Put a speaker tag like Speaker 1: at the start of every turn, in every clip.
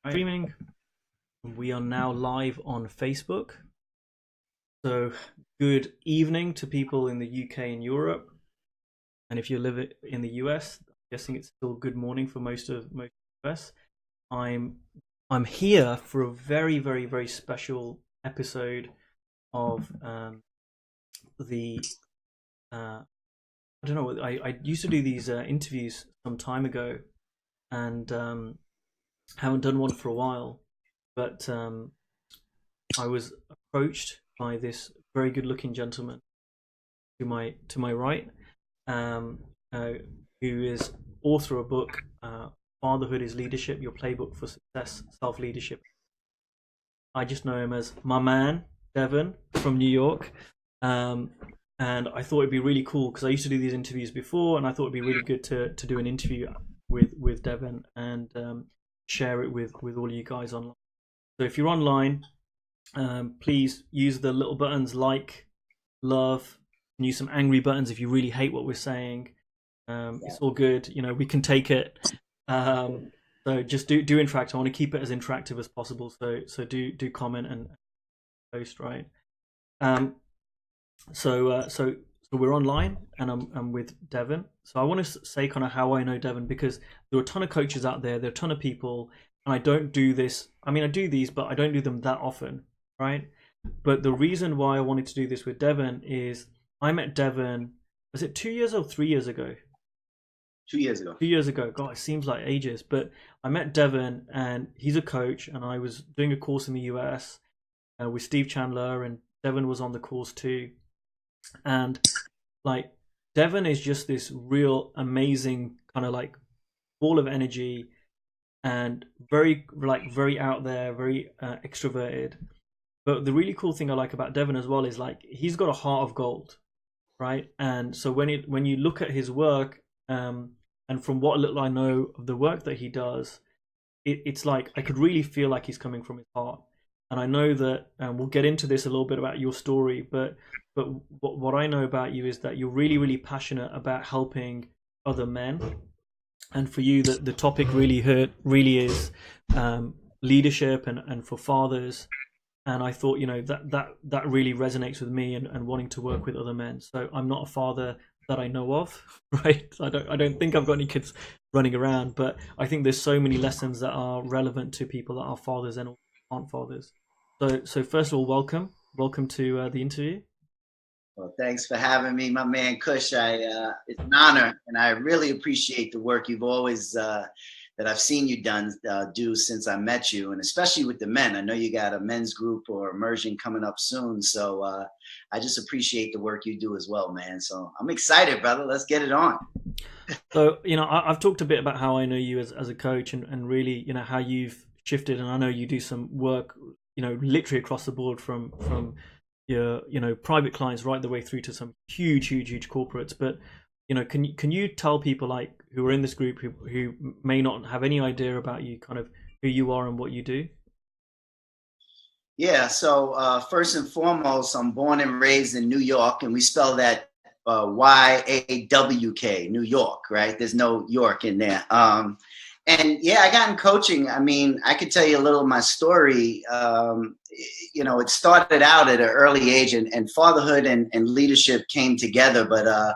Speaker 1: Streaming. We are now live on Facebook. So good evening to people in the UK and Europe. And if you live in the US, I'm guessing it's still good morning for most of the US. I'm here for a very, very, very special episode of the I don't know. I used to do these interviews some time ago, and haven't done one for a while. But I was approached by this very good-looking gentleman to my right, who is author of a book, "Fatherhood is Leadership: Your Playbook for Success, Self-Leadership." I just know him as my man, Devon from New York. And I thought it'd be really cool because I used to do these interviews before, and I thought it'd be really good to do an interview with Devon and share it with all of you guys online. So if you're online, please use the little buttons like, love, and use some angry buttons if you really hate what we're saying. It's all good, we can take it. So just do interact. I want to keep it as interactive as possible. So do comment and post, right? So we're online, and I'm with Devon. So I want to say kind of how I know Devon, because there are a ton of coaches out there. There are a ton of people, and I don't do this. I mean, I do these, but I don't do them that often, right? But the reason why I wanted to do this with Devon is I met Devon. Was it 2 years or 3 years ago?
Speaker 2: 2 years ago.
Speaker 1: 2 years ago. God, it seems like ages. But I met Devon, and he's a coach, and I was doing a course in the US with Steve Chandler, and Devon was on the course too. And like, Devon is just this real amazing kind of like ball of energy, and very out there, very extroverted. But the really cool thing I like about Devon as well is like he's got a heart of gold, right? And so when you look at his work, and from what little I know of the work that he does, it's like I could really feel like he's coming from his heart. And I know that, and we'll get into this a little bit about your story, but what I know about you is that you're really, really passionate about helping other men. And for you, the topic really is leadership and for fathers. And I thought, that really resonates with me and wanting to work with other men. So I'm not a father that I know of, right? I don't think I've got any kids running around, but I think there's so many lessons that are relevant to people that are fathers and aren't fathers. So first of all, welcome to the interview.
Speaker 2: Well, thanks for having me, my man Kush. It's an honor, and I really appreciate the work you've always that I've seen you do since I met you, and especially with the men. I know you got a men's group or immersion coming up soon, so I just appreciate the work you do as well, man. So I'm excited, brother. Let's get it on.
Speaker 1: So I've talked a bit about how I know you as a coach, and really how you've shifted, and I know you do some work literally across the board from your private clients right the way through to some huge corporates. But can you tell people like who are in this group who may not have any idea about you, kind of who you are and what you do?
Speaker 2: Yeah, so first and foremost, I'm born and raised in New York, and we spell that YAWK, New York, right? There's no York in there. And yeah, I got in coaching. I mean, I could tell you a little of my story. It started out at an early age, and fatherhood and leadership came together. But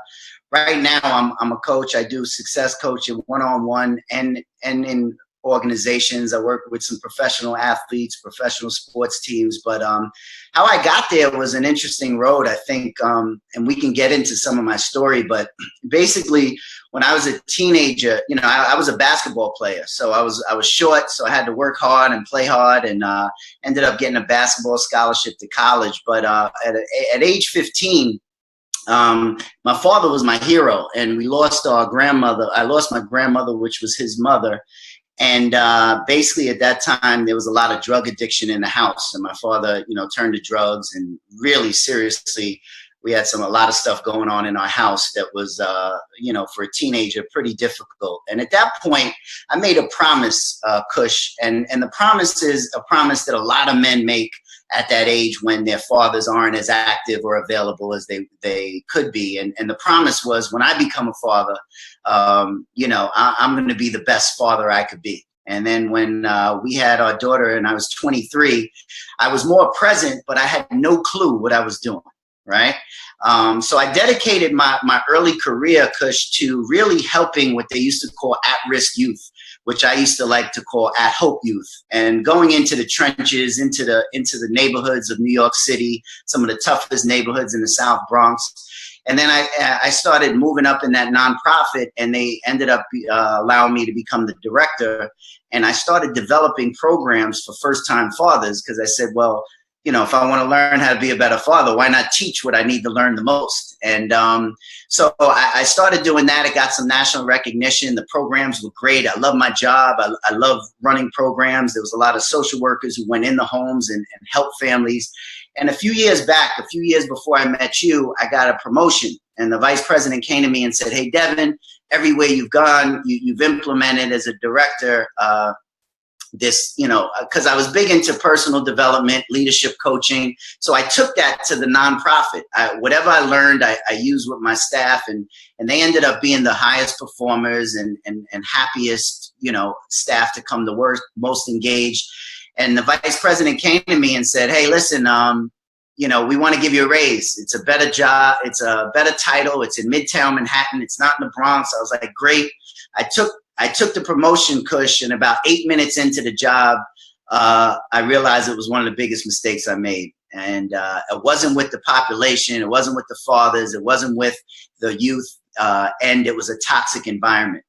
Speaker 2: right now, I'm a coach. I do success coaching one-on-one and in organizations. I work with some professional athletes, professional sports teams. But how I got there was an interesting road, I think, and we can get into some of my story. But basically, when I was a teenager, I was a basketball player. So I was short, so I had to work hard and play hard, and ended up getting a basketball scholarship to college. But at age 15, my father was my hero, and we lost our grandmother. I lost my grandmother, which was his mother. And basically at that time, there was a lot of drug addiction in the house. And my father, turned to drugs, and really seriously, we had a lot of stuff going on in our house that was, for a teenager, pretty difficult. And at that point, I made a promise, Kush, and the promise is a promise that a lot of men make at that age when their fathers aren't as active or available as they could be. And the promise was, when I become a father, I'm going to be the best father I could be. And then when we had our daughter and I was 23, I was more present, but I had no clue what I was doing, right? So I dedicated my early career, Kush, to really helping what they used to call at-risk youth, which I used to like to call at-hope youth, and going into the trenches, into the neighborhoods of New York City, some of the toughest neighborhoods in the South Bronx. And then I started moving up in that nonprofit, and they ended up allowing me to become the director. And I started developing programs for first-time fathers because I said, well, you know, if I want to learn how to be a better father, why not teach what I need to learn the most? And so I started doing that. It got some national recognition. The programs were great. I love my job. I love running programs. There was a lot of social workers who went in the homes and helped families. And a few years before I met you, I got a promotion. And the vice president came to me and said, hey, Devon, everywhere you've gone, you've implemented as a director this, you know, because I was big into personal development, leadership coaching. So I took that to the nonprofit. Whatever I learned, I used with my staff, and they ended up being the highest performers and happiest, you know, staff to come to work, most engaged. And the vice president came to me and said, hey, listen, you know, we want to give you a raise. It's a better job. It's a better title. It's in Midtown Manhattan. It's not in the Bronx. I was like, great. I took the promotion, Kush, and about 8 minutes into the job, I realized it was one of the biggest mistakes I made. And it wasn't with the population. It wasn't with the fathers. It wasn't with the youth. And it was a toxic environment.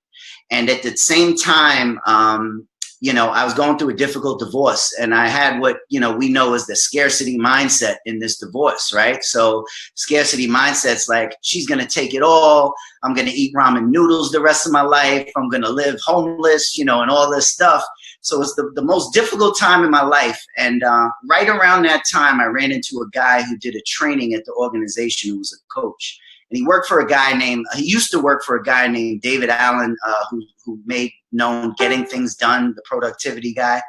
Speaker 2: And at the same time, you know, I was going through a difficult divorce, and I had what, you know, we know as the scarcity mindset in this divorce, right? So scarcity mindset's like, she's going to take it all. I'm going to eat ramen noodles the rest of my life. I'm going to live homeless, you know, and all this stuff. So it's the most difficult time in my life. And right around that time, I ran into a guy who did a training at the organization who was a coach. And he used to work for a guy named David Allen, who made known Getting Things Done, the productivity guy.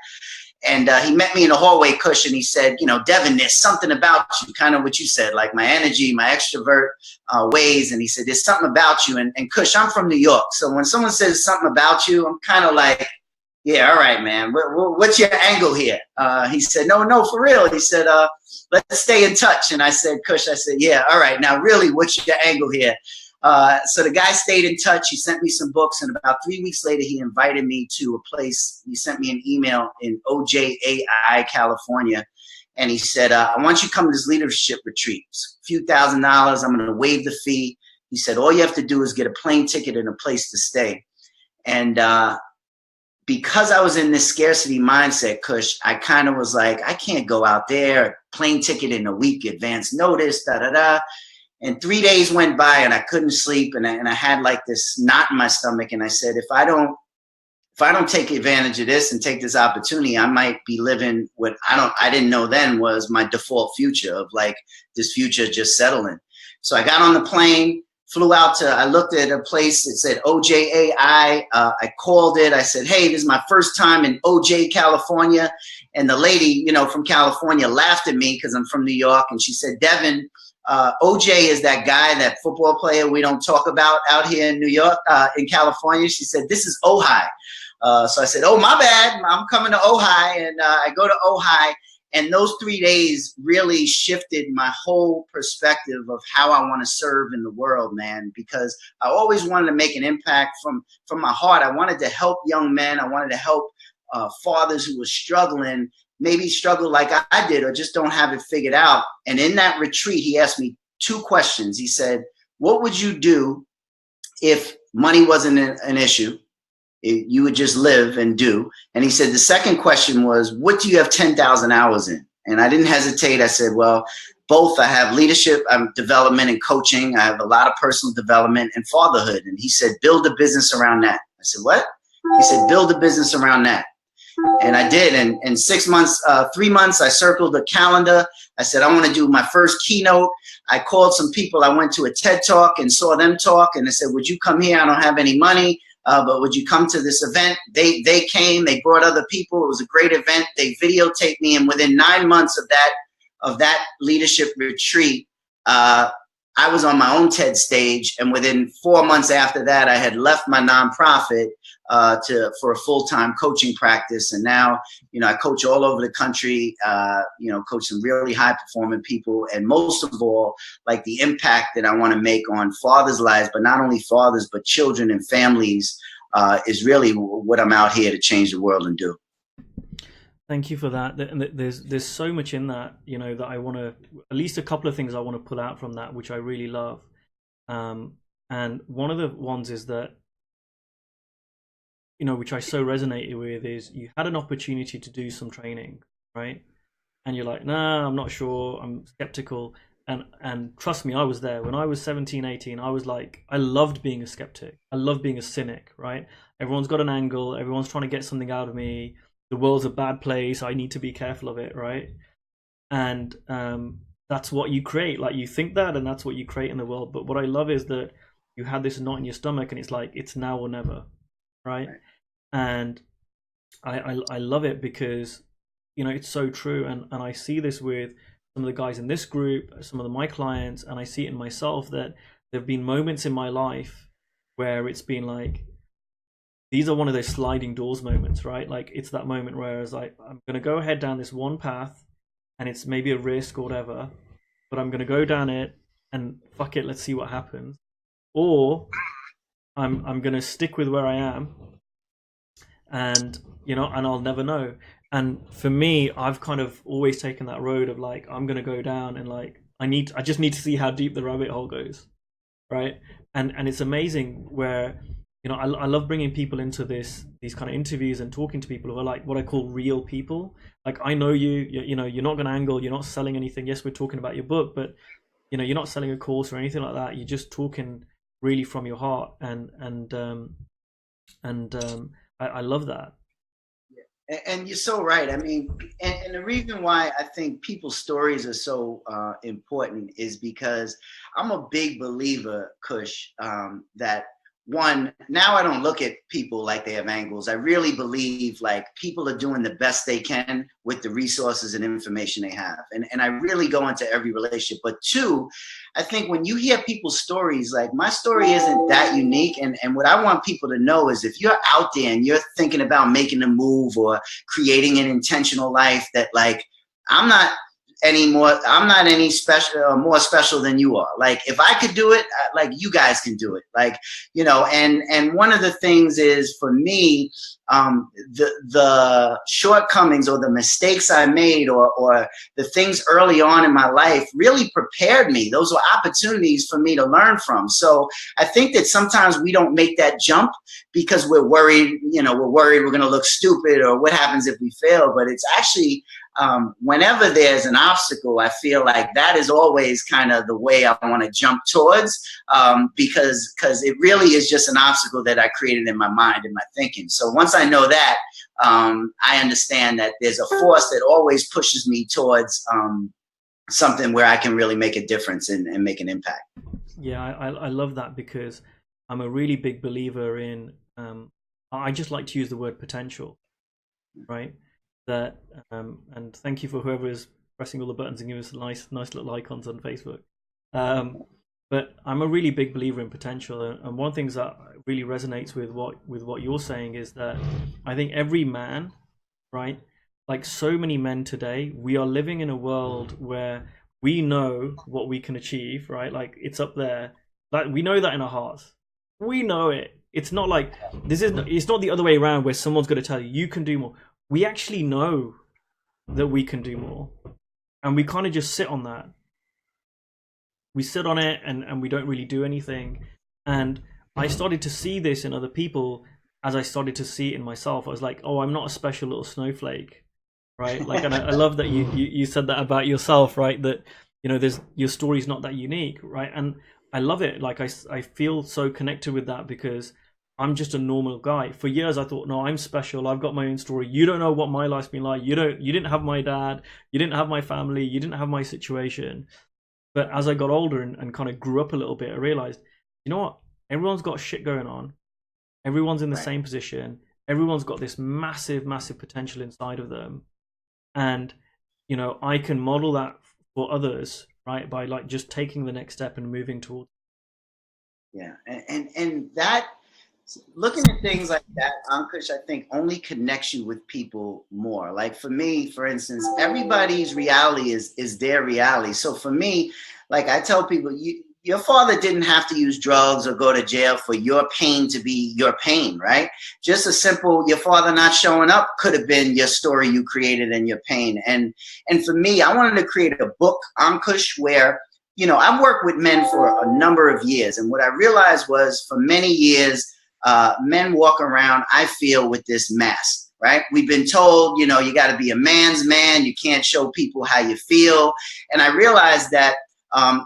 Speaker 2: And he met me in the hallway, Kush, and he said, you know, Devon, there's something about you, kind of what you said, like my energy, my extrovert ways. And he said, there's something about you. And Kush, I'm from New York. So when someone says something about you, I'm kind of like, yeah, all right, man. What's your angle here? He said, no, for real. He said, let's stay in touch. And I said, Kush, I said, yeah, all right. Now, really, what's your angle here? So the guy stayed in touch. He sent me some books. And about 3 weeks later, he invited me to a place. He sent me an email in OJAI, California. And he said, I want you to come to this leadership retreat. It's a few $1,000s. I'm going to waive the fee. He said, all you have to do is get a plane ticket and a place to stay. And because I was in this scarcity mindset, Kush, I kind of was like, I can't go out there, plane ticket in a week, advance notice, And 3 days went by and I couldn't sleep, and I had like this knot in my stomach. And I said, if I don't take advantage of this and take this opportunity, I might be living what I didn't know then was my default future of like this future just settling. So I got on the plane, flew out I looked at a place that said OJAI. I called it. I said, hey, this is my first time in OJ, California. And the lady, you know, from California laughed at me because I'm from New York. And she said, Devon, OJ is that guy, that football player we don't talk about out here in New York, in California. She said, this is Ojai. So I said, oh, my bad. I'm coming to Ojai. And I go to Ojai. And those 3 days really shifted my whole perspective of how I want to serve in the world, man, because I always wanted to make an impact from my heart. I wanted to help young men. I wanted to help fathers who were struggling, maybe struggle like I did or just don't have it figured out. And in that retreat, he asked me 2 questions. He said, what would you do if money wasn't an issue? You would just live and do. And he said, the second question was, what do you have 10,000 hours in? And I didn't hesitate. I said, well, both. I have leadership, development and coaching. I have a lot of personal development and fatherhood. And he said, build a business around that. I said, what? He said, build a business around that. And I did. And in 6 months, 3 months, I circled the calendar. I said, I want to do my first keynote. I called some people. I went to a TED Talk and saw them talk. And I said, would you come here? I don't have any money. But would you come to this event? They came, they brought other people. It was a great event. They videotaped me. And within 9 months of that leadership retreat, I I was on my own TED stage, and within 4 months after that, I had left my nonprofit for a full-time coaching practice. And now, I coach all over the country, coach some really high-performing people. And most of all, like the impact that I want to make on fathers' lives, but not only fathers, but children and families, is really what I'm out here to change the world and do.
Speaker 1: Thank you for that. And there's so much in that, that I want to, at least a couple of things I want to pull out from that, which I really love. And one of the ones is that, which I so resonated with, is you had an opportunity to do some training, right? And you're like, nah, I'm not sure, I'm skeptical. And trust me, I was there. When I was 17, 18, I was like, I loved being a skeptic. I loved being a cynic, right? Everyone's got an angle. Everyone's trying to get something out of me. The world's a bad place. I need to be careful of it, right? And that's what you create. Like, you think that, and that's what you create in the world. But what I love is that you had this knot in your stomach, and it's like, it's now or never, right? And I love it because, it's so true. And I see this with some of the guys in this group, some of my clients, and I see it in myself that there have been moments in my life where it's been like, these are one of those sliding doors moments, right? Like, it's that moment where I was like, I'm going to go ahead down this one path, and it's maybe a risk or whatever, but I'm going to go down it and fuck it, let's see what happens. Or I'm going to stick with where I am, and, and I'll never know. And for me, I've kind of always taken that road of like, I'm going to go down, and like, I just need to see how deep the rabbit hole goes, right? And it's amazing where, I love bringing people into these kind of interviews and talking to people who are like what I call real people. Like, I know you're not going to angle, you're not selling anything. Yes, we're talking about your book, but you're not selling a course or anything like that. You're just talking really from your heart, and I love that.
Speaker 2: And you're so right. I mean, and the reason why I think people's stories are so important is because I'm a big believer, Kush, that one, now I don't look at people like they have angles. I really believe like people are doing the best they can with the resources and information they have. And I really go into every relationship. But two, I think when you hear people's stories, like my story isn't that unique. And what I want people to know is if you're out there and you're thinking about making a move or creating an intentional life, that like, I'm not any special, more special than you are. Like, if I could do it, like, you guys can do it. Like, and one of the things is, for me, the shortcomings or the mistakes I made or the things early on in my life really prepared me. Those were opportunities for me to learn from. So I think that sometimes we don't make that jump because we're worried, we're going to look stupid, or what happens if we fail. But it's actually, whenever there's an obstacle, I feel like that is always kind of the way I want to jump towards, because it really is just an obstacle that I created in my mind and my thinking. So once I know that, I understand that there's a force that always pushes me towards something where I can really make a difference and make an impact.
Speaker 1: Yeah, I love that, because I'm a really big believer in, I just like to use the word potential, right? That and thank you for whoever is pressing all the buttons and giving us nice little icons on Facebook. But I'm a really big believer in potential, and one of the things that really resonates with what you're saying is that I think every man, right, like so many men today, we are living in a world where we know what we can achieve, right? Like, it's up there. Like, we know that in our hearts. We know it. It's not like it's not the other way around where someone's going to tell you you can do more. We actually know that we can do more, and we kind of just sit on that. We sit on it, and we don't really do anything. And I started to see this in other people as I started to see it in myself. I was like, oh, I'm not a special little snowflake, right? Like, and I love that you said that about yourself, right? That, your story's not that unique, right? And I love it. Like, I feel so connected with that, because I'm just a normal guy. For years, I thought, no, I'm special. I've got my own story. You don't know what my life's been like. You didn't have my dad. You didn't have my family. You didn't have my situation. But as I got older and kind of grew up a little bit, I realized, you know what? Everyone's got shit going on. Everyone's in the same position. Everyone's got this massive, massive potential inside of them. And, I can model that for others right? By like just taking the next step and moving towards.
Speaker 2: Yeah, and that, looking at things like that, Ankush, I think only connects you with people more. Like for me, for instance, everybody's reality is their reality. So for me, like I tell people, your father didn't have to use drugs or go to jail for your pain to be your pain, right? Just a simple, your father not showing up could have been your story you created and your pain. And for me, I wanted to create a book, Ankush, where, you know, I've worked with men for a number of years. And what I realized was for many years, men walk around, I feel, with this mask, right? We've been told, you know, you got to be a man's man. You can't show people how you feel. And I realized that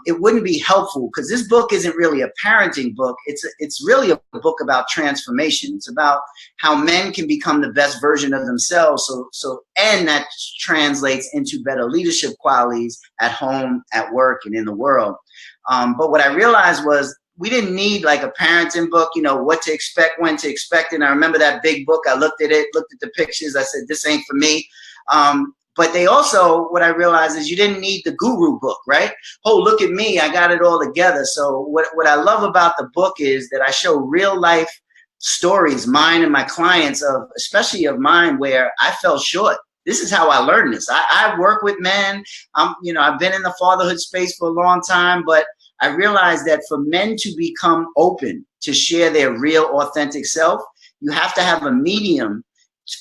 Speaker 2: it wouldn't be helpful, because this book isn't really a parenting book. It's really a book about transformation. It's about how men can become the best version of themselves. And that translates into better leadership qualities at home, at work, and in the world. But what I realized was, we didn't need like a parenting book, you know, what to expect, when to expect. And I remember that big book. I looked at it, looked at the pictures. I said, this ain't for me. But they also, what I realized is, you didn't need the guru book, right? Oh, look at me, I got it all together. So what I love about the book is that I show real life stories, mine and my clients, of, especially of mine, where I fell short. This is how I learned this. I work with men. You know, I've been in the fatherhood space for a long time, but I realized that for men to become open to share their real authentic self, you have to have a medium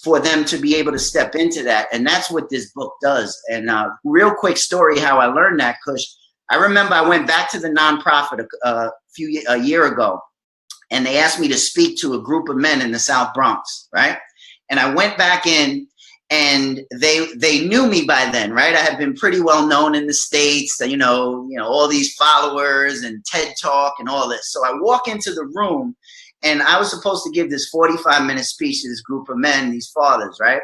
Speaker 2: for them to be able to step into that. And that's what this book does. And real quick story how I learned that, Kush. I remember I went back to the nonprofit a year ago, and they asked me to speak to a group of men in the South Bronx, right? And I went back in, and they knew me by then, right? I had been pretty well known in the States, you know, all these followers and TED Talk and all this. So I walk into the room, and I was supposed to give this 45-minute speech to this group of men, these fathers, right?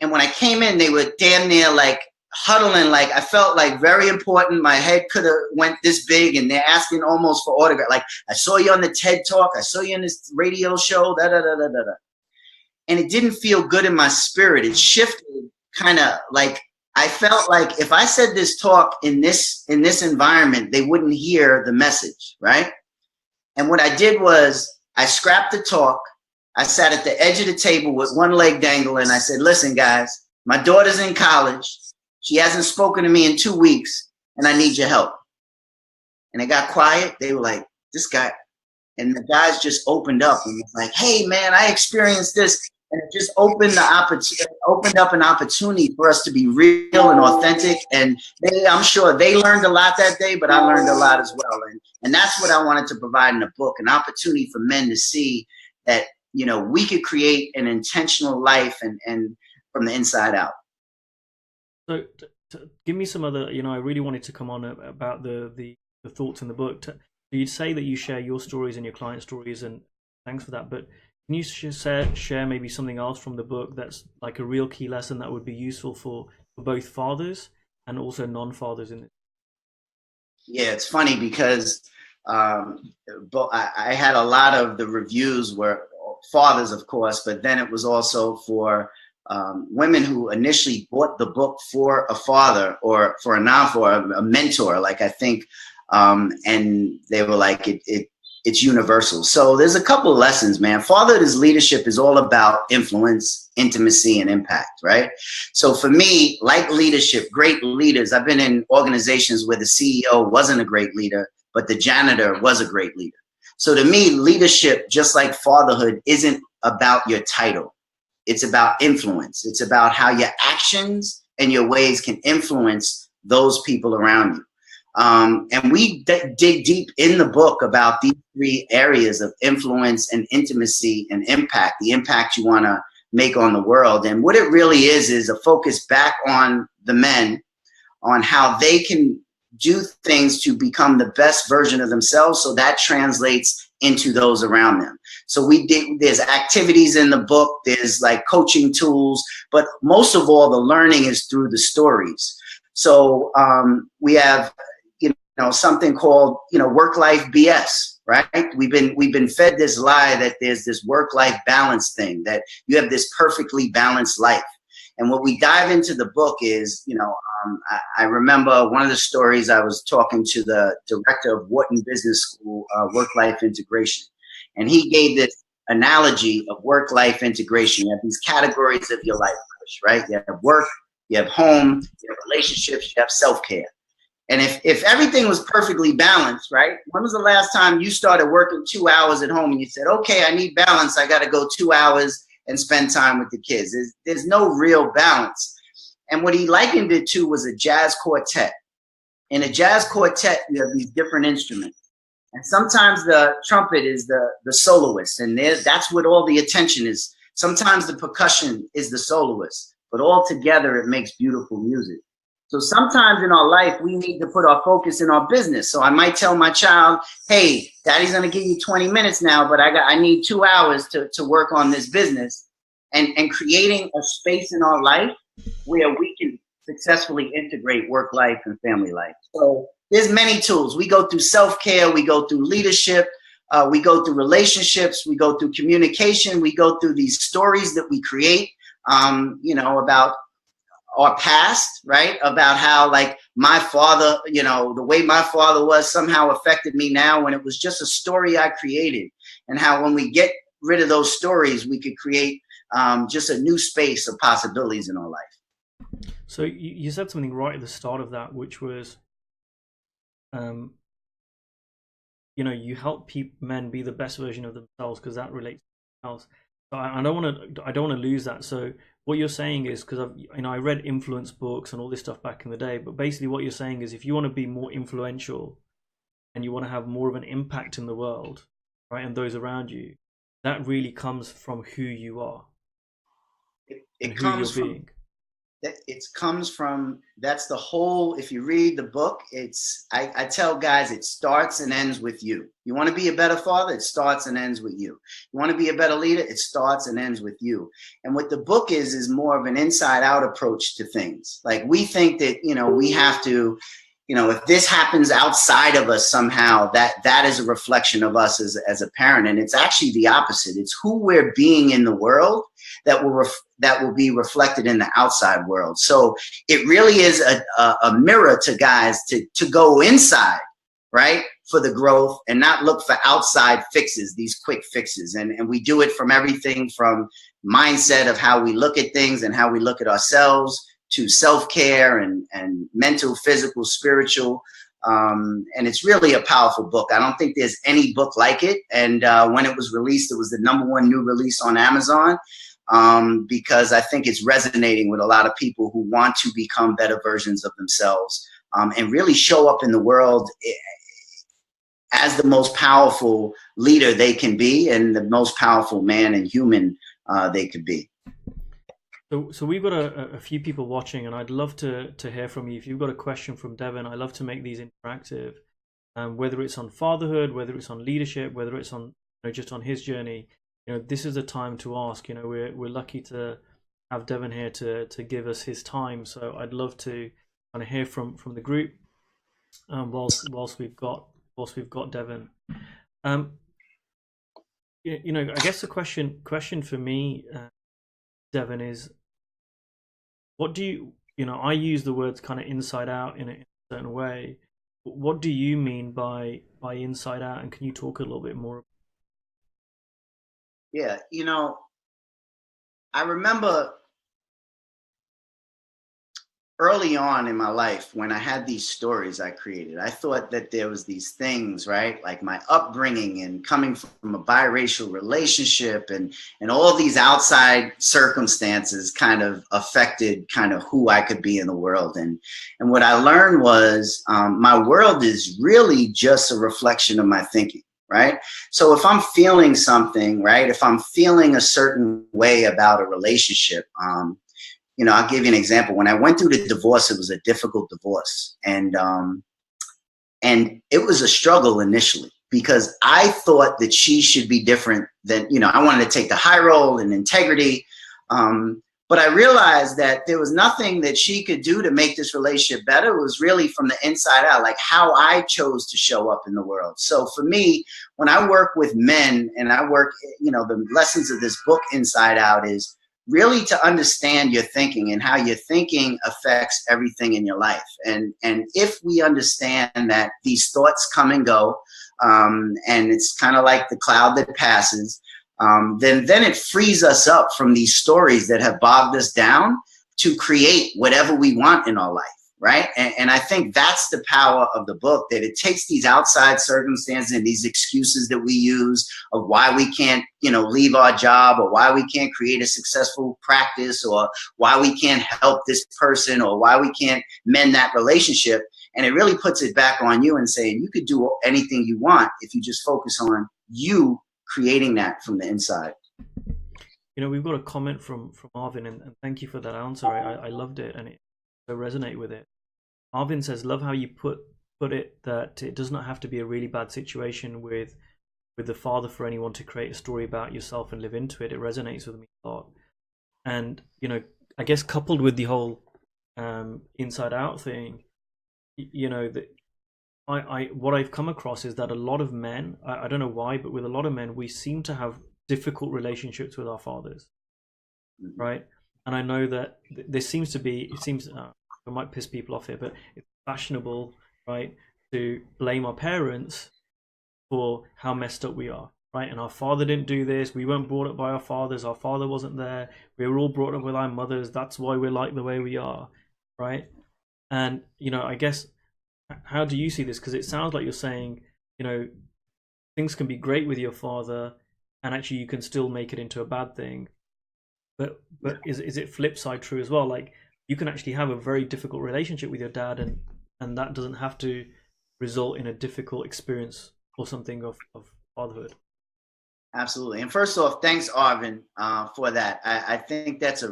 Speaker 2: And when I came in, they were damn near like huddling, like I felt like very important. My head could have went this big, and they're asking almost for autograph. Like, I saw you on the TED Talk. I saw you in this radio show, da-da-da-da-da-da. And it didn't feel good in my spirit. It shifted, kind of like, I felt like if I said this talk in this environment, they wouldn't hear the message, right? And what I did was, I scrapped the talk. I sat at the edge of the table with one leg dangling. I said, listen, guys, my daughter's in college. She hasn't spoken to me in 2 weeks, and I need your help. And they got quiet. They were like, this guy. And the guys just opened up and was like, hey, man, I experienced this. And it just opened up an opportunity for us to be real and authentic. And I'm sure they learned a lot that day, but I learned a lot as well. And that's what I wanted to provide in the book, an opportunity for men to see that, you know, we could create an intentional life and from the inside out.
Speaker 1: So give me some other, you know, I really wanted to come on about the thoughts in the book. You'd say that you share your stories and your client stories, and thanks for that. But can you share maybe something else from the book that's like a real key lesson that would be useful for both fathers and also non-fathers in it?
Speaker 2: Yeah, it's funny because I had a lot of the reviews were fathers, of course, but then it was also for women who initially bought the book for a father or for a mentor, like I think, and they were like, it's universal. So there's a couple of lessons, man. Fatherhood leadership is all about influence, intimacy, and impact, right? So for me, like leadership, great leaders, I've been in organizations where the CEO wasn't a great leader, but the janitor was a great leader. So to me, leadership, just like fatherhood, isn't about your title. It's about influence. It's about how your actions and your ways can influence those people around you. And we dig deep in the book about these three areas of influence and intimacy and impact, the impact you want to make on the world. And what it really is a focus back on the men, on how they can do things to become the best version of themselves. So that translates into those around them. So there's activities in the book, there's like coaching tools, but most of all, the learning is through the stories. So we have, something called, work-life BS, right? We've been fed this lie that there's this work-life balance thing, that you have this perfectly balanced life. And what we dive into the book is, I remember one of the stories. I was talking to the director of Wharton Business School, work-life integration, and he gave this analogy of work-life integration. You have these categories of your life, right? You have work, you have home, you have relationships, you have self-care. And if everything was perfectly balanced, right? When was the last time you started working 2 hours at home and you said, okay, I need balance. I got to go 2 hours and spend time with the kids. There's no real balance. And what he likened it to was a jazz quartet. In a jazz quartet, you have these different instruments. And sometimes the trumpet is the soloist, and that's what all the attention is. Sometimes the percussion is the soloist, but all together it makes beautiful music. So sometimes in our life, we need to put our focus in our business. So I might tell my child, hey, daddy's going to give you 20 minutes now, but I need 2 hours to work on this business, and creating a space in our life where we can successfully integrate work life and family life. So there's many tools. We go through self-care, we go through leadership, we go through relationships, we go through communication, we go through these stories that we create, about our past, right? About how, like, my father, the way my father was somehow affected me now, when it was just a story I created, and how when we get rid of those stories, we could create just a new space of possibilities in our life.
Speaker 1: So you said something right at the start of that, which was, you help men be the best version of themselves, because that relates to else. So I don't want to lose that. So what you're saying is, because I read influence books and all this stuff back in the day, but basically what you're saying is, if you want to be more influential and you want to have more of an impact in the world, right, and those around you, that really comes from who you are.
Speaker 2: It comes from that's the whole. If you read the book, I tell guys, it starts and ends with you. You want to be a better father, it starts and ends with you. You want to be a better leader, it starts and ends with you. And what the book is more of an inside out approach to things. Like, we think that, we have to, if this happens outside of us somehow, that is a reflection of us as a parent. And it's actually the opposite. It's who we're being in the world that will be reflected in the outside world. So it really is a mirror to guys to go inside, right, for the growth, and not look for outside fixes, these quick fixes. And we do it from everything from mindset of how we look at things and how we look at ourselves, to self-care and mental, physical, spiritual. And it's really a powerful book. I don't think there's any book like it. And when it was released, it was the #1 new release on Amazon, because I think it's resonating with a lot of people who want to become better versions of themselves, and really show up in the world as the most powerful leader they can be, and the most powerful man and human they could be.
Speaker 1: So we've got a few people watching, and I'd love to hear from you. If you've got a question from Devon, I love to make these interactive, whether it's on fatherhood, whether it's on leadership, whether it's on just on his journey. This is a time to ask. We're lucky to have Devon here to give us his time. So I'd love to kind of hear from the group, whilst we've got Devon. I guess the question for me, Devon, is, what do you I use the words kind of inside out in a certain way. What do you mean by inside out, and can you talk a little bit more?
Speaker 2: Yeah, I remember early on in my life, when I had these stories I created, I thought that there was these things, right? Like my upbringing and coming from a biracial relationship and all these outside circumstances kind of affected kind of who I could be in the world. And what I learned was my world is really just a reflection of my thinking. Right. So if I'm feeling something, right, if I'm feeling a certain way about a relationship, I'll give you an example. When I went through the divorce, it was a difficult divorce. And it was a struggle initially, because I thought that she should be different than, I wanted to take the high road and integrity. But I realized that there was nothing that she could do to make this relationship better. It was really from the inside out, like how I chose to show up in the world. So for me, when I work with men and I work, the lessons of this book, Inside Out, is really to understand your thinking and how your thinking affects everything in your life. And if we understand that these thoughts come and go, and it's kind of like the cloud that passes, then it frees us up from these stories that have bogged us down to create whatever we want in our life. Right. And I think that's the power of the book, that it takes these outside circumstances and these excuses that we use of why we can't, leave our job, or why we can't create a successful practice, or why we can't help this person, or why we can't mend that relationship. And it really puts it back on you and saying you could do anything you want if you just focus on you creating that from the inside.
Speaker 1: We've got a comment from Arvin, and thank you for that answer. I loved it, and it resonate with it. Arvin says, love how you put it, that it does not have to be a really bad situation with the father for anyone to create a story about yourself and live into it. It resonates with me a lot. And I guess coupled with the whole inside out thing, that what I've come across is that a lot of men, I don't know why, but with a lot of men, we seem to have difficult relationships with our fathers, right? And I know that there seems to be, it might piss people off here, but it's fashionable, right, to blame our parents for how messed up we are, right? And our father didn't do this. We weren't brought up by our fathers. Our father wasn't there. We were all brought up with our mothers. That's why we're like the way we are, right? And, I guess, how do you see this? Because it sounds like you're saying, things can be great with your father, and actually you can still make it into a bad thing. But is it flip side true as well? Like, you can actually have a very difficult relationship with your dad, and that doesn't have to result in a difficult experience or something of fatherhood.
Speaker 2: Absolutely. And first off, thanks, Arvin, for that. I think that's a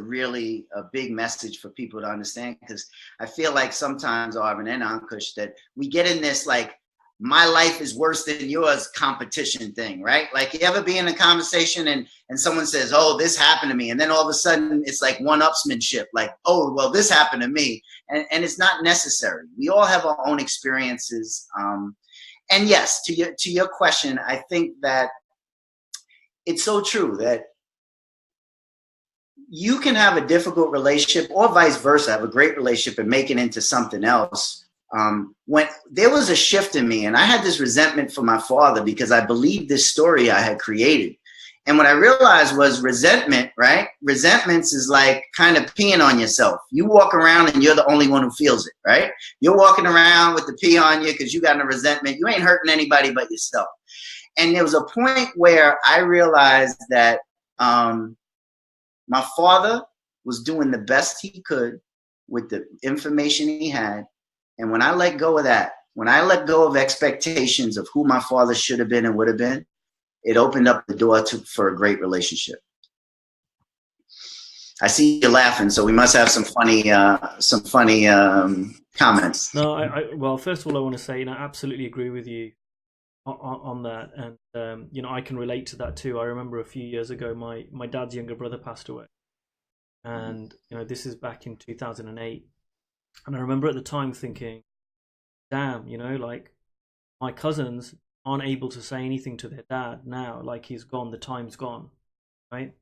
Speaker 2: big message for people to understand, because I feel like sometimes, Arvin and Ankush, that we get in this like, my life is worse than yours competition thing, right? Like, you ever be in a conversation and someone says, oh, this happened to me. And then all of a sudden it's like one-upsmanship, like, oh, well, this happened to me. And it's not necessary. We all have our own experiences. And yes, to your question, I think that it's so true that you can have a difficult relationship, or vice versa, have a great relationship and make it into something else. When there was a shift in me, and I had this resentment for my father because I believed this story I had created. And what I realized was resentment, right? Resentments is like kind of peeing on yourself. You walk around and you're the only one who feels it, right? You're walking around with the pee on you because you got a resentment. You ain't hurting anybody but yourself. And there was a point where I realized that my father was doing the best he could with the information he had. And when I let go of that, when I let go of expectations of who my father should have been and would have been, it opened up the door for a great relationship. I see you laughing, so we must have some funny comments.
Speaker 1: No, well, first of all, I want to say, I absolutely agree with you on that, and I can relate to that too. I remember a few years ago, my dad's younger brother passed away, and this is back in 2008. And I remember at the time thinking, damn, like, my cousins aren't able to say anything to their dad now, like, he's gone, the time's gone, right?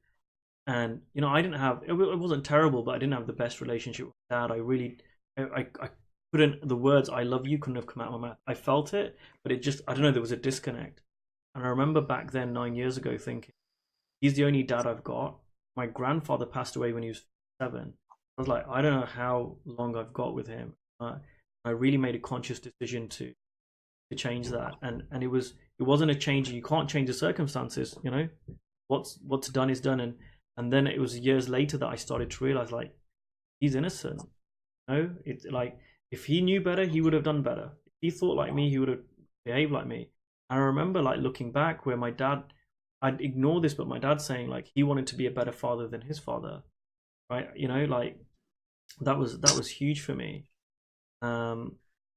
Speaker 1: And, I didn't have, it wasn't terrible, but I didn't have the best relationship with dad. I couldn't, the words, I love you, couldn't have come out of my mouth. I felt it, but it just, I don't know, there was a disconnect. And I remember back then, 9 years ago, thinking, he's the only dad I've got. My grandfather passed away when he was 7. I was like, I don't know how long I've got with him. I really made a conscious decision to change that, and it wasn't a change. You can't change the circumstances. What's done is done, and then it was years later that I started to realize, like, he's innocent. It's like, if he knew better, he would have done better. If he thought like me, he would have behaved like me. And I remember, like, looking back where my dad, I'd ignore this, but my dad saying, like, he wanted to be a better father than his father. Right, like, that was huge for me, and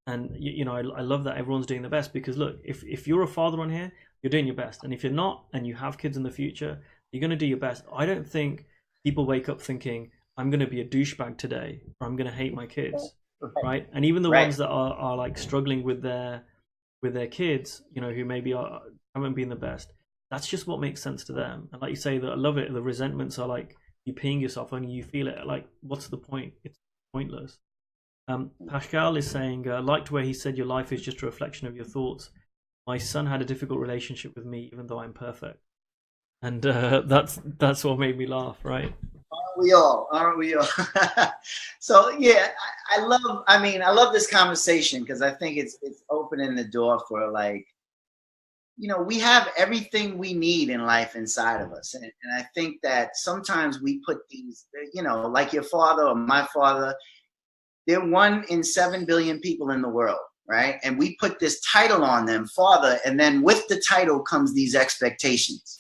Speaker 1: I love that everyone's doing the best, because look, if you're a father on here, you're doing your best, and if you're not, and you have kids in the future, you're going to do your best. I don't think people wake up thinking, I'm going to be a douchebag today, or I'm going to hate my kids, right? And even the ones that are like struggling with their kids, who maybe haven't been the best, that's just what makes sense to them. And like you say, that I love it, the resentments are like you peeing yourself, only you feel it. Like, what's the point? It's pointless. Pascal is saying, liked where he said your life is just a reflection of your thoughts. My son had a difficult relationship with me, even though I'm perfect, and that's what made me laugh. Right?
Speaker 2: Aren't we all? So yeah, I love this conversation because I think it's opening the door for, like, we have everything we need in life inside of us. And I think that sometimes we put these, like your father or my father, they're 1 in 7 billion people in the world, right? And we put this title on them, father, and then with the title comes these expectations.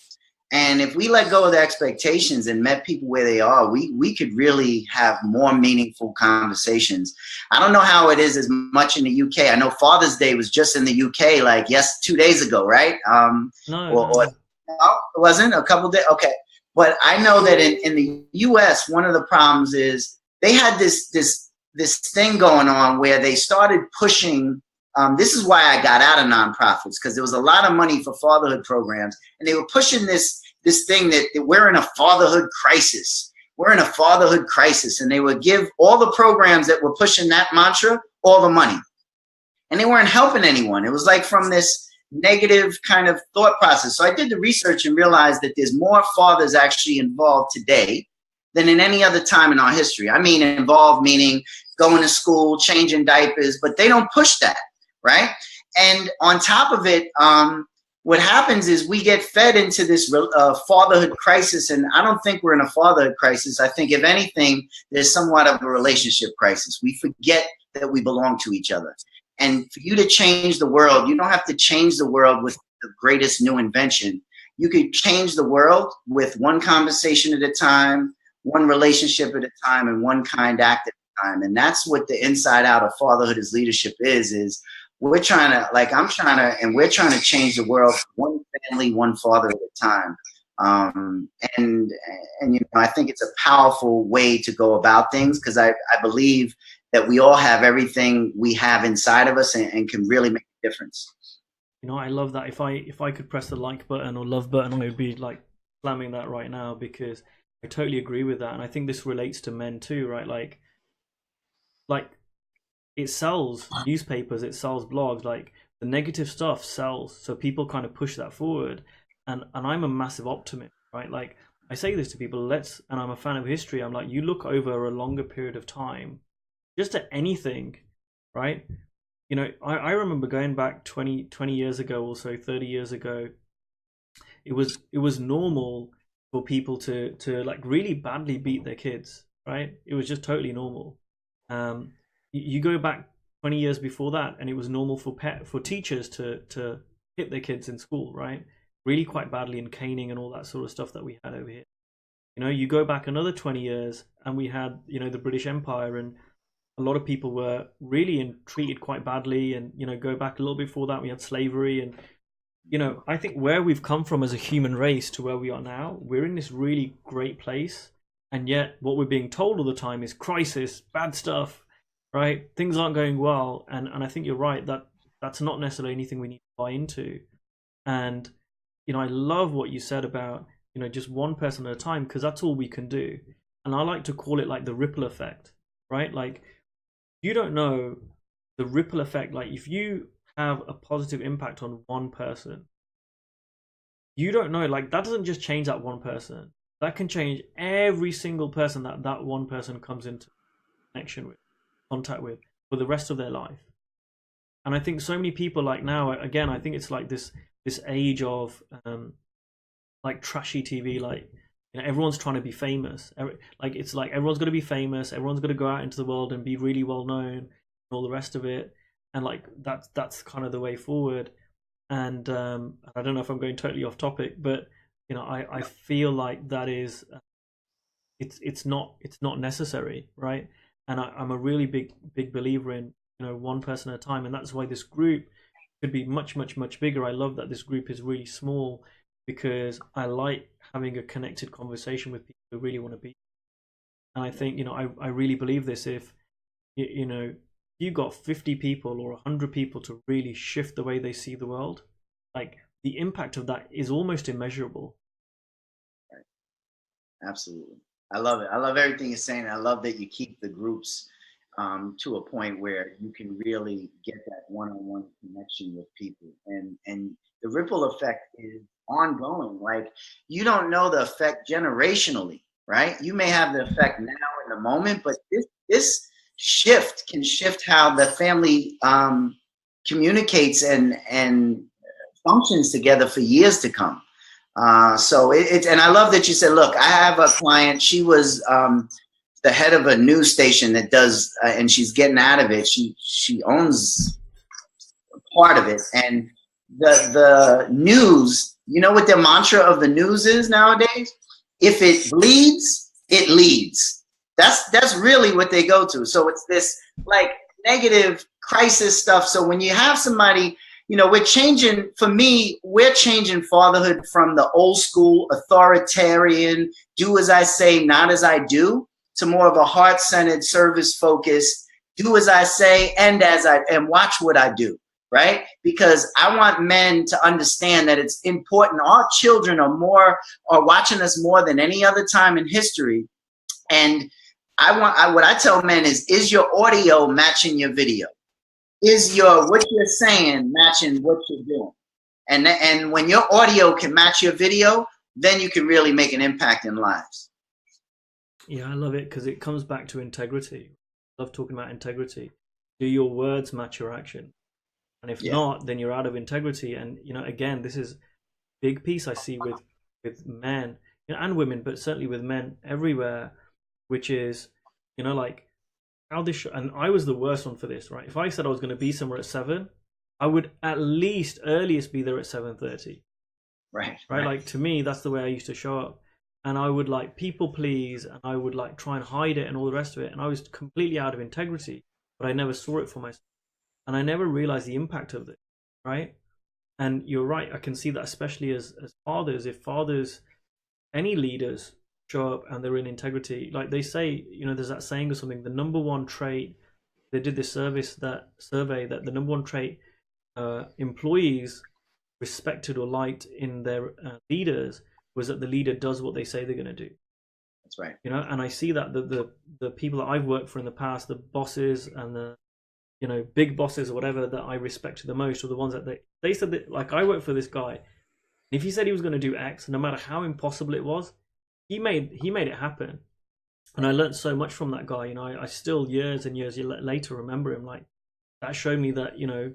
Speaker 2: And if we let go of the expectations and met people where they are, we could really have more meaningful conversations. I don't know how it is as much in the UK. I know Father's Day was just in the UK, like 2 days ago, right?
Speaker 1: No.
Speaker 2: No, it wasn't a couple days. Okay, but I know that in the US, one of the problems is they had this thing going on where they started pushing. This is why I got out of nonprofits, because there was a lot of money for fatherhood programs, and they were pushing this thing that we're in a fatherhood crisis. We're in a fatherhood crisis, and they would give all the programs that were pushing that mantra all the money, and they weren't helping anyone. It was like from this negative kind of thought process. So I did the research and realized that there's more fathers actually involved today than in any other time in our history. I mean, involved meaning going to school, changing diapers, but they don't push that. Right. And on top of it, what happens is we get fed into this fatherhood crisis. And I don't think we're in a fatherhood crisis. I think, if anything, there's somewhat of a relationship crisis. We forget that we belong to each other. And for you to change the world, you don't have to change the world with the greatest new invention. You could change the world with one conversation at a time, one relationship at a time, and one kind act at a time. And that's what the inside out of fatherhood as leadership is we're trying to, we're trying to change the world, one family, one father at a time. And I think it's a powerful way to go about things, because I believe that we all have everything we have inside of us and can really make a difference.
Speaker 1: I love that. If I could press the like button or love button, I would be like slamming that right now, because I totally agree with that. And I think this relates to men too, right? Like it sells newspapers, it sells blogs, like the negative stuff sells, so people kind of push that forward. And I'm a massive optimist, right? Like, I say this to people, and I'm a fan of history. I'm like, you look over a longer period of time, just at anything, right? I remember going back 20 years ago or so, 30 years ago, it was normal for people to like really badly beat their kids, right? It was just totally normal. You go back 20 years before that, and it was normal for teachers to hit their kids in school, right? Really quite badly, and caning and all that sort of stuff that we had over here. You go back another 20 years, and we had, the British Empire, and a lot of people were really treated quite badly. And, go back a little before that, we had slavery. And, I think where we've come from as a human race to where we are now, we're in this really great place. And yet what we're being told all the time is crisis, bad stuff, right? Things aren't going well. And I think you're right, that's not necessarily anything we need to buy into. And, I love what you said about, just one person at a time, because that's all we can do. And I like to call it like the ripple effect, right? Like, you don't know the ripple effect. Like, if you have a positive impact on one person, you don't know, like, that doesn't just change that one person. That can change every single person that one person comes into connection with, contact with, for the rest of their life. And I think so many people, like, now, again, I think it's like this age of like trashy TV, like, everyone's trying to be famous. Like, it's like everyone's going to be famous, everyone's going to go out into the world and be really well known and all the rest of it. And like that's kind of the way forward. And I don't know if I'm going totally off topic, but I feel like that is it's not necessary, right? And I'm a really big believer in one person at a time, and that's why this group could be much bigger. I love that this group is really small, because I like having a connected conversation with people who really want to be. And I think I really believe this. If you got 50 people or 100 people to really shift the way they see the world, like, the impact of that is almost immeasurable.
Speaker 2: Right. Absolutely. I love it. I love everything you're saying. I love that you keep the groups to a point where you can really get that one-on-one connection with people, and the ripple effect is ongoing. Like you don't know the effect generationally, right? You may have the effect now in the moment, but this shift can shift how the family communicates and functions together for years to come. So and I love that you said, look, I have a client. She was the head of a news station that does, and she's getting out of it. She owns part of it, and the news. You know what the mantra of the news is nowadays? If it bleeds, it leads. That's really what they go to. So it's this like negative crisis stuff. So when you have somebody, you know, we're changing fatherhood from the old school authoritarian, do as I say, not as I do, to more of a heart-centered, service-focused, do as I say and watch what I do, right? Because I want men to understand that it's important. Our children are watching us more than any other time in history. And what I tell men is your audio matching your video? Is what you're saying matching what you're doing? And when your audio can match your video, then you can really make an impact in lives.
Speaker 1: Yeah, I love it because it comes back to integrity. I love talking about integrity. Do your words match your action? And if not, then you're out of integrity. And you know, again, this is a big piece I see with men, you know, and women, but certainly with men everywhere, which is, you know, like how this and I was the worst one for this, right? If I said I was going to be somewhere at 7, I would at least earliest be there at 7:30.
Speaker 2: Right.
Speaker 1: Like to me, that's the way I used to show up. And I would like people please, and I would like try and hide it and all the rest of it. And I was completely out of integrity, but I never saw it for myself. And I never realized the impact of it, right? And you're right, I can see that especially as fathers. If fathers, any leaders show up and they're in integrity, like they say, you know, there's that saying or something, the number one trait, they did this survey that the number one trait employees respected or liked in their leaders was that the leader does what they say they're going to do.
Speaker 2: That's right.
Speaker 1: You know, and I see that the people that I've worked for in the past, the bosses and the, you know, big bosses or whatever that I respected the most, or the ones that they said that, like, I worked for this guy, if he said he was going to do X, no matter how impossible it was, he made it happen. And I learned so much from that guy. You know, I still years and years later remember him. Like, that showed me that, you know,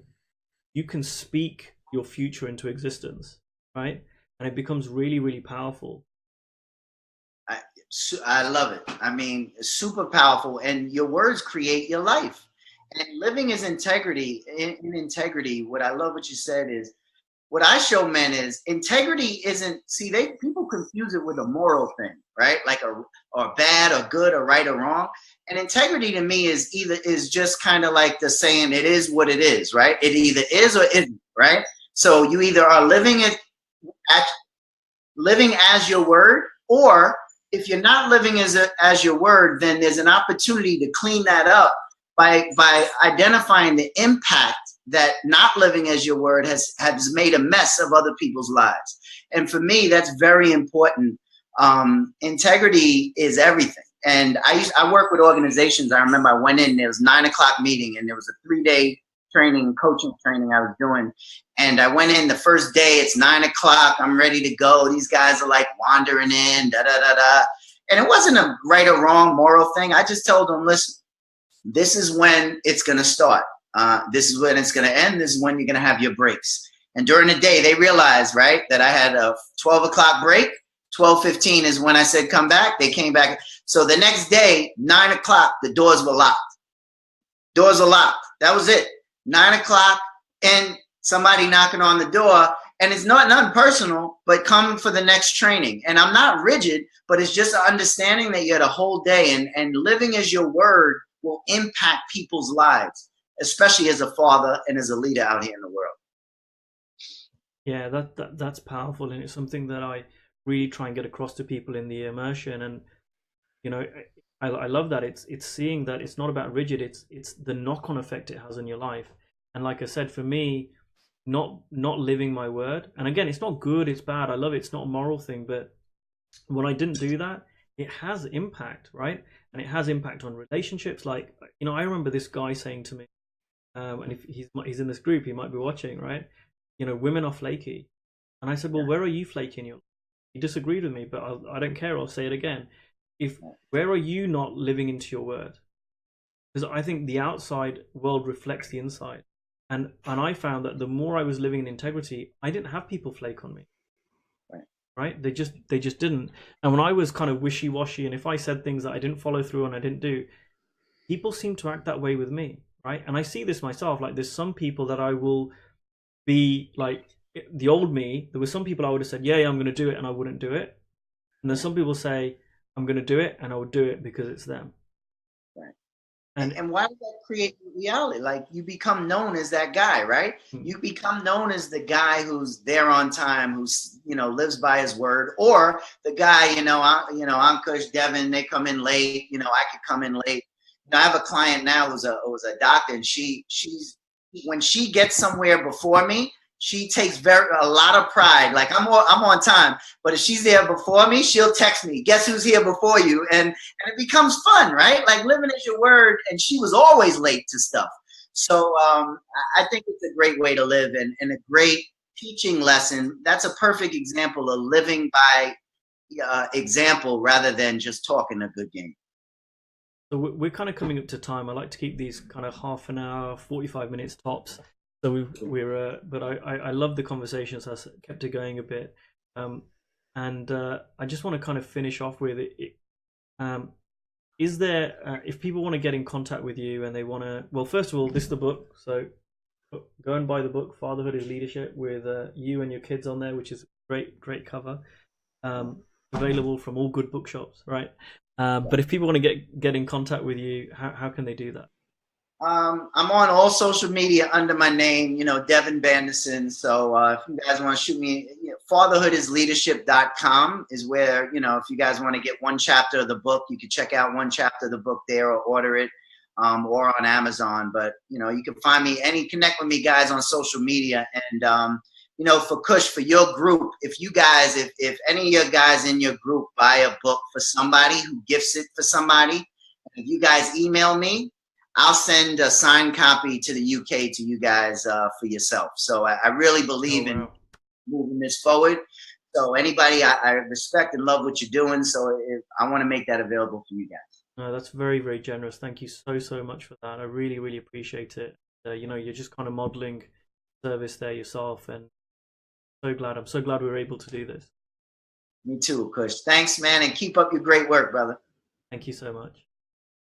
Speaker 1: you can speak your future into existence, right? And it becomes really, really powerful.
Speaker 2: I love it. I mean, it's super powerful, and your words create your life. And living is integrity. In integrity, what I love what you said is, what I show men is integrity isn't. See, people confuse it with a moral thing, right? Like or bad or good or right or wrong. And integrity to me is just kind of like the saying, it is what it is, right? It either is or isn't, right? So you either are living as your word, or if you're not living as your word, then there's an opportunity to clean that up by identifying the impact that not living as your word has made a mess of other people's lives. And for me, that's very important. Integrity is everything. And I work with organizations. I remember I went in, there was 9:00 meeting, and there was a 3-day coaching training I was doing. And I went in the first day, it's 9:00, I'm ready to go. These guys are like wandering in, da-da-da-da. And it wasn't a right or wrong moral thing. I just told them, listen, this is when it's going to start. This is when it's going to end. This is when you're going to have your breaks. And during the day, they realized, right, that I had a 12:00 break. 12:15 is when I said, come back. They came back. So the next day, 9:00, the doors were locked. Doors are locked. That was it. 9:00 and somebody knocking on the door. And it's nothing personal, but come for the next training. And I'm not rigid, but it's just an understanding that you had a whole day, and living as your word will impact people's lives, especially as a father and as a leader out here in the world.
Speaker 1: Yeah, that's powerful, and it's something that I really try and get across to people in the immersion. And you know, I love that it's seeing that it's not about rigid, it's the knock-on effect it has on your life. And like I said, for me, not living my word, and again, it's not good, it's bad, I love it, it's not a moral thing, but when I didn't do that, it has impact, right? And it has impact on relationships. Like, I remember this guy saying to me, and if he's in this group, he might be watching, right? Women are flaky. And I said, well, where are you flaky in your life? He disagreed with me, but I don't care. I'll say it again. Where are you not living into your word? Because I think the outside world reflects the inside. And I found that the more I was living in integrity, I didn't have people flake on me. Right? They just didn't. And when I was kind of wishy-washy, and if I said things that I didn't follow through on, I didn't do, people seem to act that way with me, right? And I see this myself. Like, there's some people that I will be like, the old me, there were some people I would have said, yeah, I'm going to do it, and I wouldn't do it. And there's some people say, I'm going to do it, and I would do it because it's them.
Speaker 2: Right. And why does that create reality? Like, you become known as that guy, right? You become known as the guy who's there on time, who's, lives by his word, or the guy, Ankush, Devon, they come in late, I could come in late. I have a client now who's a doctor, and she's when she gets somewhere before me, she takes a lot of pride. Like, I'm on time, but if she's there before me, she'll text me, guess who's here before you? And it becomes fun, right? Like, living is your word. And she was always late to stuff. So I think it's a great way to live, and a great teaching lesson. That's a perfect example of living by example rather than just talking a good game.
Speaker 1: So we're kind of coming up to time. I like to keep these kind of half an hour, 45 minutes tops. So but I love the conversation, so I kept it going a bit. And I just want to kind of finish off with it. Is there, if people want to get in contact with you and they want to, well, first of all, this is the book. So go and buy the book, Fatherhood is Leadership, with you and your kids on there, which is great cover. Available from all good bookshops, right? But if people want to get in contact with you, how can they do that?
Speaker 2: I'm on all social media under my name, Devon Bandison. So if you guys want to shoot me, fatherhoodisleadership.com is where, if you guys want to get one chapter of the book, you can check out one chapter of the book there or order it, or on Amazon. But, you can find me, connect with me guys on social media. And, for Kush, for your group, if you guys, if any of your guys in your group buy a book for somebody who gifts it for somebody, if you guys email me, I'll send a signed copy to the UK to you guys for yourself. So I really believe in moving this forward. So anybody, I respect and love what you're doing. So I want to make that available for you guys.
Speaker 1: No, that's very, very generous. Thank you so much for that. I really, really appreciate it. You're just kind of modeling service there yourself, and I'm so glad we were able to do this.
Speaker 2: Me too, Kush. Thanks, man, and keep up your great work, brother.
Speaker 1: Thank you so much.